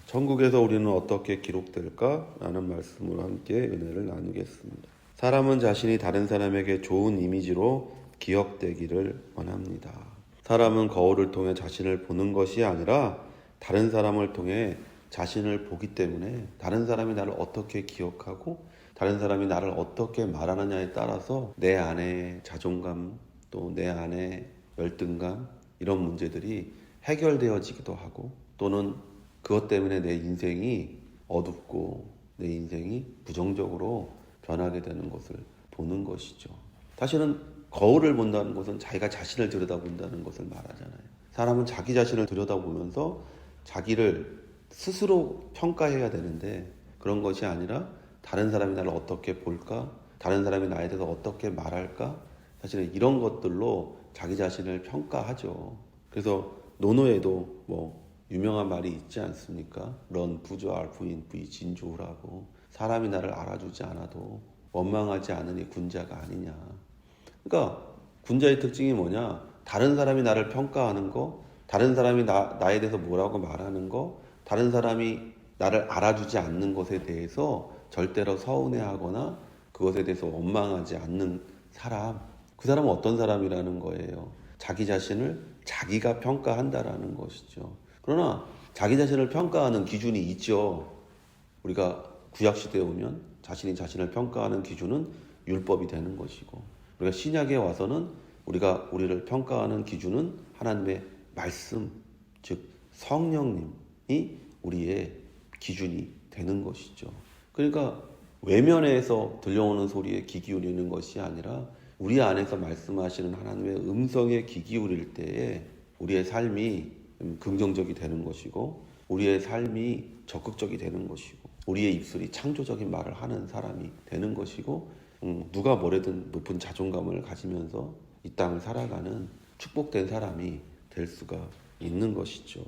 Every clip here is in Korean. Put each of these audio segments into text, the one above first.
천국에서 우리는 어떻게 기록될까? 라는 말씀으로 함께 은혜를 나누겠습니다. 사람은 자신이 다른 사람에게 좋은 이미지로 기억되기를 원합니다. 사람은 거울을 통해 자신을 보는 것이 아니라 다른 사람을 통해 자신을 보기 때문에 다른 사람이 나를 어떻게 기억하고 다른 사람이 나를 어떻게 말하느냐에 따라서 내 안에 자존감 또 내 안에 열등감 이런 문제들이 해결되어지기도 하고 또는 그것 때문에 내 인생이 어둡고 내 인생이 부정적으로 변하게 되는 것을 보는 것이죠. 사실은 거울을 본다는 것은 자기가 자신을 들여다본다는 것을 말하잖아요. 사람은 자기 자신을 들여다보면서 자기를 스스로 평가해야 되는데 그런 것이 아니라 다른 사람이 나를 어떻게 볼까? 다른 사람이 나에 대해서 어떻게 말할까? 사실은 이런 것들로 자기 자신을 평가하죠. 그래서 논어에도 유명한 말이 있지 않습니까? 런 부조알 부인 부이 진조라고 사람이 나를 알아주지 않아도 원망하지 않으니 군자가 아니냐. 그러니까 군자의 특징이 뭐냐? 다른 사람이 나를 평가하는 거, 다른 사람이 나에 대해서 뭐라고 말하는 거, 다른 사람이 나를 알아주지 않는 것에 대해서 절대로 서운해하거나 그것에 대해서 원망하지 않는 사람, 그 사람은 어떤 사람이라는 거예요. 자기 자신을 자기가 평가한다라는 것이죠. 그러나 자기 자신을 평가하는 기준이 있죠. 우리가 구약시대에 오면 자신이 자신을 평가하는 기준은 율법이 되는 것이고 우리가 신약에 와서는 우리를 평가하는 기준은 하나님의 말씀, 즉 성령님이 우리의 기준이 되는 것이죠. 그러니까 외면에서 들려오는 소리에 귀 기울이는 것이 아니라 우리 안에서 말씀하시는 하나님의 음성에 귀 기울일 때에 우리의 삶이 긍정적이 되는 것이고 우리의 삶이 적극적이 되는 것이고 우리의 입술이 창조적인 말을 하는 사람이 되는 것이고 누가 뭐래든 높은 자존감을 가지면서 이 땅을 살아가는 축복된 사람이 될 수가 있는 것이죠.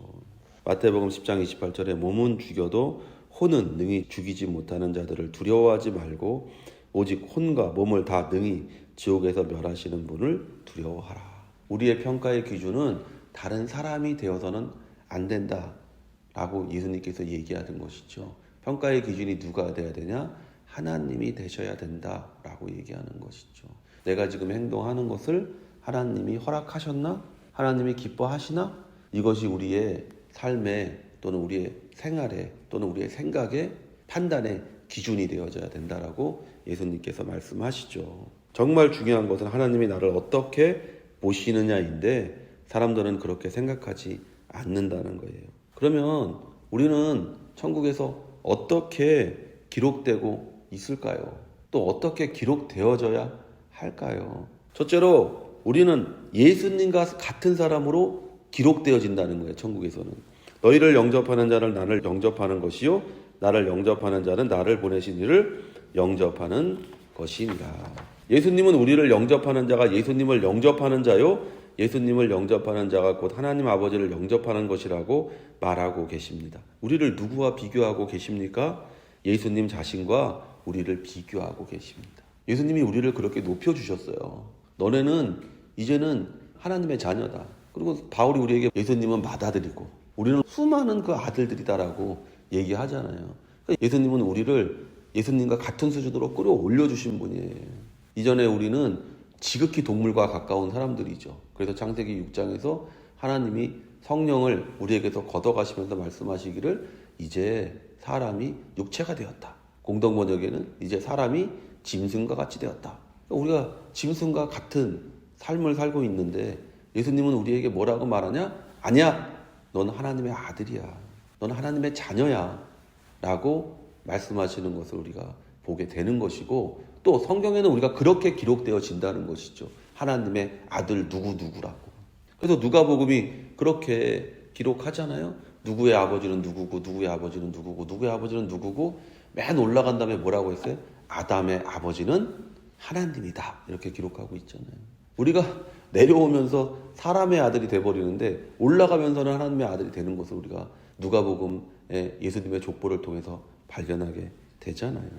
마태복음 10장 28절에 몸은 죽여도 혼은 능히 죽이지 못하는 자들을 두려워하지 말고 오직 혼과 몸을 다 능히 지옥에서 멸하시는 분을 두려워하라. 우리의 평가의 기준은 다른 사람이 되어서는 안 된다라고 예수님께서 얘기하는 것이죠. 평가의 기준이 누가 돼야 되냐? 하나님이 되셔야 된다라고 얘기하는 것이죠. 내가 지금 행동하는 것을 하나님이 허락하셨나? 하나님이 기뻐하시나? 이것이 우리의 삶에 또는 우리의 생활에 또는 우리의 생각에 판단의 기준이 되어져야 된다라고 예수님께서 말씀하시죠. 정말 중요한 것은 하나님이 나를 어떻게 보시느냐인데 사람들은 그렇게 생각하지 않는다는 거예요. 그러면 우리는 천국에서 어떻게 기록되고 있을까요? 또 어떻게 기록되어져야 할까요? 첫째로 우리는 예수님과 같은 사람으로 기록되어진다는 거예요. 천국에서는 너희를 영접하는 자를 나를 영접하는 것이요 나를 영접하는 자는 나를 보내신 이를 영접하는 것이니라. 예수님은 우리를 영접하는 자가 예수님을 영접하는 자요 예수님을 영접하는 자가 곧 하나님 아버지를 영접하는 것이라고 말하고 계십니다. 우리를 누구와 비교하고 계십니까? 예수님 자신과 우리를 비교하고 계십니다. 예수님이 우리를 그렇게 높여주셨어요. 너네는 이제는 하나님의 자녀다. 그리고 바울이 우리에게 예수님은 맏아들이고 우리는 수많은 그 아들들이다라고 얘기하잖아요. 예수님은 우리를 예수님과 같은 수준으로 끌어올려 주신 분이에요. 이전에 우리는 지극히 동물과 가까운 사람들이죠. 그래서 창세기 6장에서 하나님이 성령을 우리에게서 걷어가시면서 말씀하시기를 이제 사람이 육체가 되었다. 공동번역에는 이제 사람이 짐승과 같이 되었다. 우리가 짐승과 같은 삶을 살고 있는데 예수님은 우리에게 뭐라고 말하냐? 아니야. 너는 하나님의 아들이야. 너는 하나님의 자녀야. 라고 말씀하시는 것을 우리가 보게 되는 것이고 또 성경에는 우리가 그렇게 기록되어진다는 것이죠. 하나님의 아들 누구누구라고. 그래서 누가복음이 그렇게 기록하잖아요. 누구의 아버지는 누구고 누구의 아버지는 누구고 누구의 아버지는 누구고 맨 올라간 다음에 뭐라고 했어요? 아담의 아버지는 하나님이다. 이렇게 기록하고 있잖아요. 우리가 내려오면서 사람의 아들이 돼버리는데 올라가면서는 하나님의 아들이 되는 것을 우리가 누가복음의 예수님의 족보를 통해서 발견하게 되잖아요.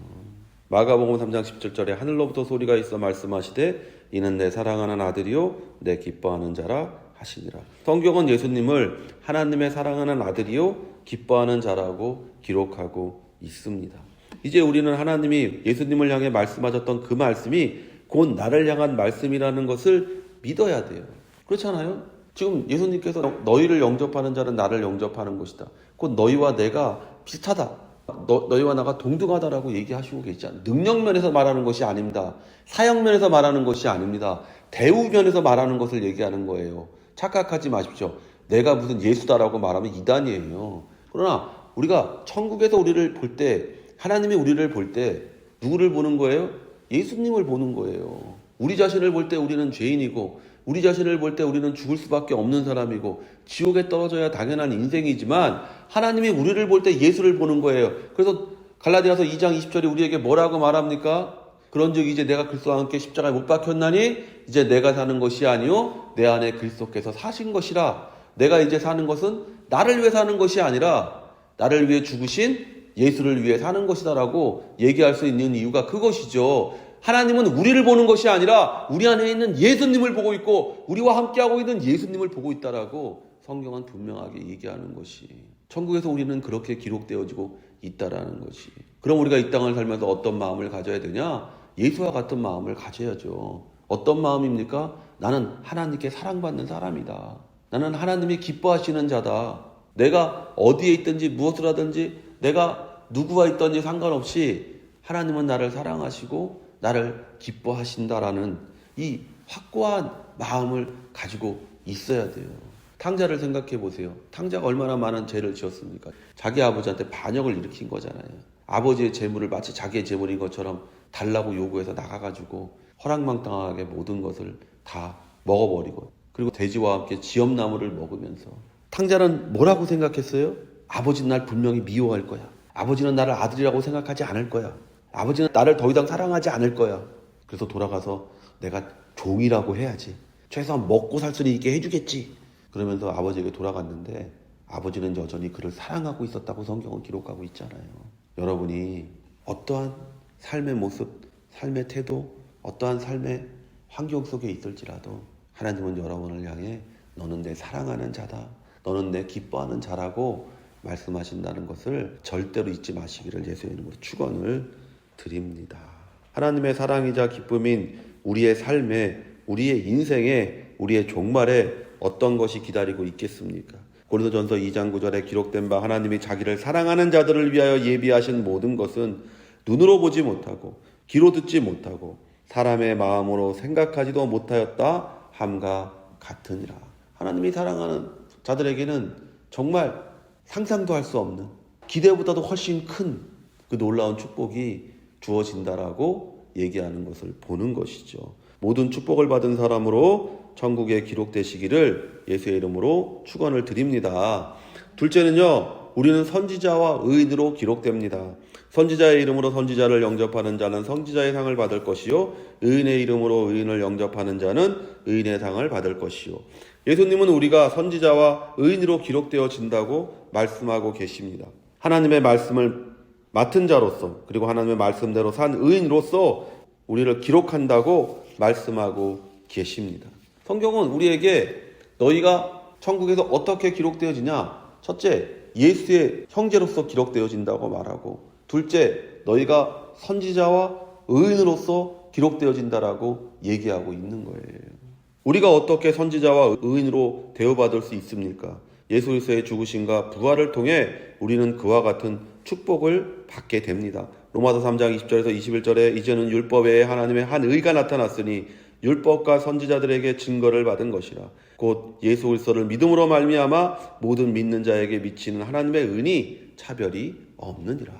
마가복음 3장 17절에 하늘로부터 소리가 있어 말씀하시되 이는 내 사랑하는 아들이요 내 기뻐하는 자라 하시니라. 성경은 예수님을 하나님의 사랑하는 아들이요 기뻐하는 자라고 기록하고 있습니다. 이제 우리는 하나님이 예수님을 향해 말씀하셨던 그 말씀이 곧 나를 향한 말씀이라는 것을 믿어야 돼요. 그렇잖아요? 지금 예수님께서 너희를 영접하는 자는 나를 영접하는 것이다. 곧 너희와 내가 비슷하다. 너희와 나가 동등하다라고 얘기하시고 계시잖아요. 능력면에서 말하는 것이 아닙니다. 사역면에서 말하는 것이 아닙니다. 대우면에서 말하는 것을 얘기하는 거예요. 착각하지 마십시오. 내가 무슨 예수다라고 말하면 이단이에요. 그러나 우리가 천국에서 우리를 볼 때, 하나님이 우리를 볼 때 누구를 보는 거예요? 예수님을 보는 거예요. 우리 자신을 볼 때 우리는 죄인이고, 우리 자신을 볼 때 우리는 죽을 수밖에 없는 사람이고, 지옥에 떨어져야 당연한 인생이지만 하나님이 우리를 볼 때 예수를 보는 거예요. 그래서 갈라디아서 2장 20절에 우리에게 뭐라고 말합니까? 그런즉 이제 내가 그리스도와 함께 십자가에 못 박혔나니 이제 내가 사는 것이 아니요 내 안에 그리스도께서 사신 것이라. 내가 이제 사는 것은 나를 위해 사는 것이 아니라 나를 위해 죽으신 예수를 위해 사는 것이다라고 얘기할 수 있는 이유가 그것이죠. 하나님은 우리를 보는 것이 아니라 우리 안에 있는 예수님을 보고 있고 우리와 함께하고 있는 예수님을 보고 있다라고 성경은 분명하게 얘기하는 것이, 천국에서 우리는 그렇게 기록되어지고 있다라는 것이. 그럼 우리가 이 땅을 살면서 어떤 마음을 가져야 되냐? 예수와 같은 마음을 가져야죠. 어떤 마음입니까? 나는 하나님께 사랑받는 사람이다. 나는 하나님이 기뻐하시는 자다. 내가 어디에 있든지 무엇을 하든지 내가 누구와 있든지 상관없이 하나님은 나를 사랑하시고 나를 기뻐하신다라는 이 확고한 마음을 가지고 있어야 돼요. 탕자를 생각해 보세요. 탕자가 얼마나 많은 죄를 지었습니까? 자기 아버지한테 반역을 일으킨 거잖아요. 아버지의 재물을 마치 자기의 재물인 것처럼 달라고 요구해서 나가가지고 허랑방탕하게 모든 것을 다 먹어버리고, 그리고 돼지와 함께 지엄나무를 먹으면서, 탕자는 뭐라고 생각했어요? 아버지는 날 분명히 미워할 거야. 아버지는 나를 아들이라고 생각하지 않을 거야. 아버지는 나를 더 이상 사랑하지 않을 거야. 그래서 돌아가서 내가 종이라고 해야지. 최소한 먹고 살 수 있게 해주겠지. 그러면서 아버지에게 돌아갔는데 아버지는 여전히 그를 사랑하고 있었다고 성경은 기록하고 있잖아요. 여러분이 어떠한 삶의 모습, 삶의 태도, 어떠한 삶의 환경 속에 있을지라도 하나님은 여러분을 향해 너는 내 사랑하는 자다, 너는 내 기뻐하는 자라고 말씀하신다는 것을 절대로 잊지 마시기를 예수의 이름으로 축원을 드립니다. 하나님의 사랑이자 기쁨인 우리의 삶에, 우리의 인생에, 우리의 종말에 어떤 것이 기다리고 있겠습니까? 고린도전서 2장 9절에 기록된 바 하나님이 자기를 사랑하는 자들을 위하여 예비하신 모든 것은 눈으로 보지 못하고 귀로 듣지 못하고 사람의 마음으로 생각하지도 못하였다 함과 같으니라. 하나님이 사랑하는 자들에게는 정말 상상도 할 수 없는, 기대보다도 훨씬 큰 그 놀라운 축복이 주어진다라고 얘기하는 것을 보는 것이죠. 모든 축복을 받은 사람으로 천국에 기록되시기를 예수의 이름으로 축원을 드립니다. 둘째는요, 우리는 선지자와 의인으로 기록됩니다. 선지자의 이름으로 선지자를 영접하는 자는 선지자의 상을 받을 것이요, 의인의 이름으로 의인을 영접하는 자는 의인의 상을 받을 것이요. 예수님은 우리가 선지자와 의인으로 기록되어진다고 말씀하고 계십니다. 하나님의 말씀을 맡은 자로서, 그리고 하나님의 말씀대로 산 의인으로서 우리를 기록한다고 말씀하고 계십니다. 성경은 우리에게 너희가 천국에서 어떻게 기록되어지냐? 첫째, 예수의 형제로서 기록되어진다고 말하고, 둘째, 너희가 선지자와 의인으로서 기록되어진다라고 얘기하고 있는 거예요. 우리가 어떻게 선지자와 의인으로 대우받을 수 있습니까? 예수 그리스도의 죽으심과 부활을 통해 우리는 그와 같은 축복을 받게 됩니다. 로마서 3장 20절에서 21절에 이제는 율법 외에 하나님의 한 의가 나타났으니 율법과 선지자들에게 증거를 받은 것이라. 곧 예수 그리스도를 믿음으로 말미암아 모든 믿는 자에게 미치는 하나님의 은이 차별이 없느니라.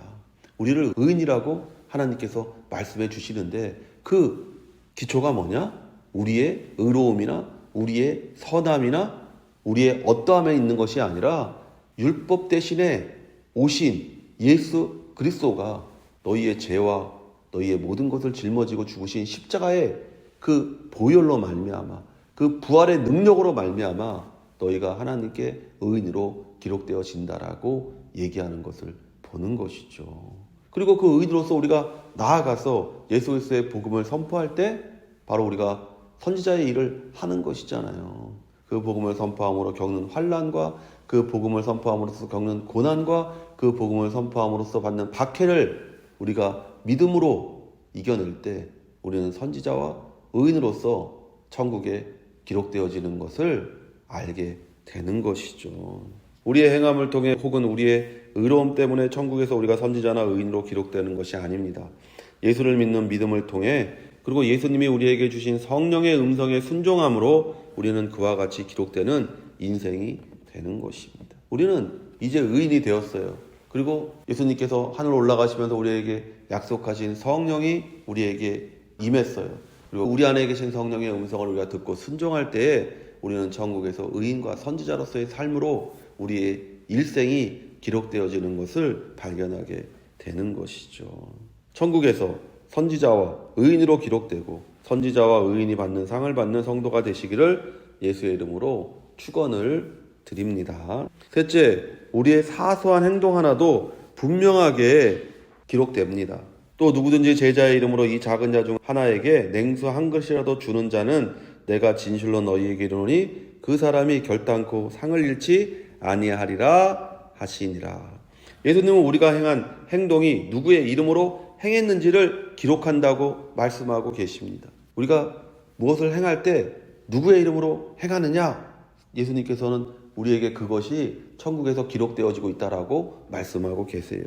우리를 의인이라고 하나님께서 말씀해 주시는데 그 기초가 뭐냐? 우리의 의로움이나 우리의 선함이나 우리의 어떠함에 있는 것이 아니라 율법 대신에 오신 예수 그리스도가 너희의 죄와 너희의 모든 것을 짊어지고 죽으신 십자가의 그 보혈로 말미암아, 그 부활의 능력으로 말미암아 너희가 하나님께 의인으로 기록되어진다라고 얘기하는 것을 보는 것이죠. 그리고 그 의인으로서 우리가 나아가서 예수 그리스도의 복음을 선포할 때 바로 우리가 선지자의 일을 하는 것이잖아요. 그 복음을 선포함으로 겪는 환난과 그 복음을 선포함으로써 겪는 고난과 그 복음을 선포함으로써 받는 박해를 우리가 믿음으로 이겨낼 때 우리는 선지자와 의인으로서 천국에 기록되어지는 것을 알게 되는 것이죠. 우리의 행함을 통해 혹은 우리의 의로움 때문에 천국에서 우리가 선지자나 의인으로 기록되는 것이 아닙니다. 예수를 믿는 믿음을 통해 그리고 예수님이 우리에게 주신 성령의 음성에 순종함으로 우리는 그와 같이 기록되는 인생이 되는 것입니다. 우리는 이제 의인이 되었어요. 그리고 예수님께서 하늘 올라가시면서 우리에게 약속하신 성령이 우리에게 임했어요. 그리고 우리 안에 계신 성령의 음성을 우리가 듣고 순종할 때에 우리는 천국에서 의인과 선지자로서의 삶으로 우리의 일생이 기록되어지는 것을 발견하게 되는 것이죠. 천국에서 선지자와 의인으로 기록되고 선지자와 의인이 받는 상을 받는 성도가 되시기를 예수의 이름으로 축원을 드립니다. 셋째, 우리의 사소한 행동 하나도 분명하게 기록됩니다. 또 누구든지 제자의 이름으로 이 작은 자 중 하나에게 냉수 한 그릇이라도 주는 자는 내가 진실로 너희에게 이르노니 그 사람이 결단코 상을 잃지 아니하리라 하시니라. 예수님은 우리가 행한 행동이 누구의 이름으로 행했는지를 기록한다고 말씀하고 계십니다. 우리가 무엇을 행할 때 누구의 이름으로 행하느냐? 예수님께서는 우리에게 그것이 천국에서 기록되어지고 있다라고 말씀하고 계세요.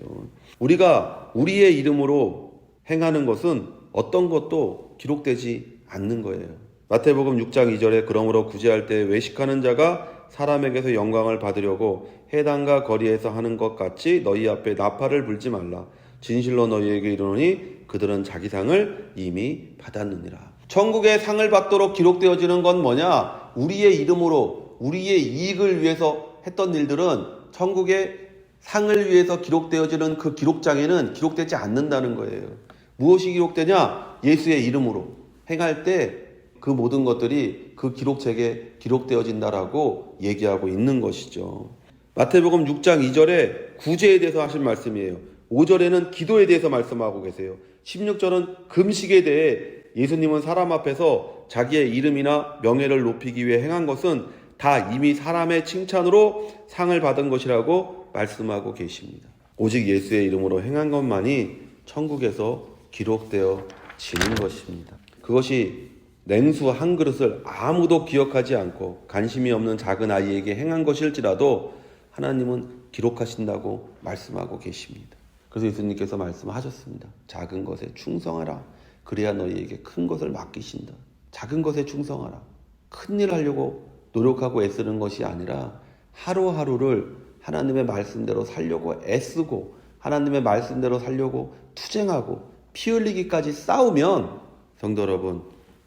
우리가 우리의 이름으로 행하는 것은 어떤 것도 기록되지 않는 거예요. 마태복음 6장 2절에 그러므로 구제할 때 외식하는 자가 사람에게서 영광을 받으려고 해당과 거리에서 하는 것 같이 너희 앞에 나팔을 불지 말라. 진실로 너희에게 이르노니 그들은 자기 상을 이미 받았느니라. 천국의 상을 받도록 기록되어지는 건 뭐냐? 우리의 이름으로 우리의 이익을 위해서 했던 일들은 천국의 상을 위해서 기록되어지는 그 기록장에는 기록되지 않는다는 거예요. 무엇이 기록되냐? 예수의 이름으로 행할 때 그 모든 것들이 그 기록책에 기록되어진다라고 얘기하고 있는 것이죠. 마태복음 6장 2절에 구제에 대해서 하신 말씀이에요. 5절에는 기도에 대해서 말씀하고 계세요. 16절은 금식에 대해 예수님은 사람 앞에서 자기의 이름이나 명예를 높이기 위해 행한 것은 다 이미 사람의 칭찬으로 상을 받은 것이라고 말씀하고 계십니다. 오직 예수의 이름으로 행한 것만이 천국에서 기록되어지는 것입니다. 그것이 냉수 한 그릇을 아무도 기억하지 않고 관심이 없는 작은 아이에게 행한 것일지라도 하나님은 기록하신다고 말씀하고 계십니다. 그래서 예수님께서 말씀하셨습니다. 작은 것에 충성하라. 그래야 너희에게 큰 것을 맡기신다. 작은 것에 충성하라. 큰 일을 하려고 노력하고 애쓰는 것이 아니라 하루하루를 하나님의 말씀대로 살려고 애쓰고 하나님의 말씀대로 살려고 투쟁하고 피 흘리기까지 싸우면 성도 여러분,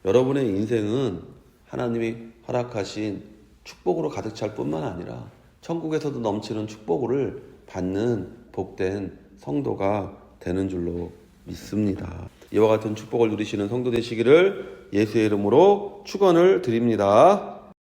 여러분의 인생은 하나님이 허락하신 축복으로 가득 찰 뿐만 아니라 천국에서도 넘치는 축복을 받는 복된 성도가 되는 줄로 믿습니다. 이와 같은 축복을 누리시는 성도 되시기를 예수의 이름으로 축원을 드립니다.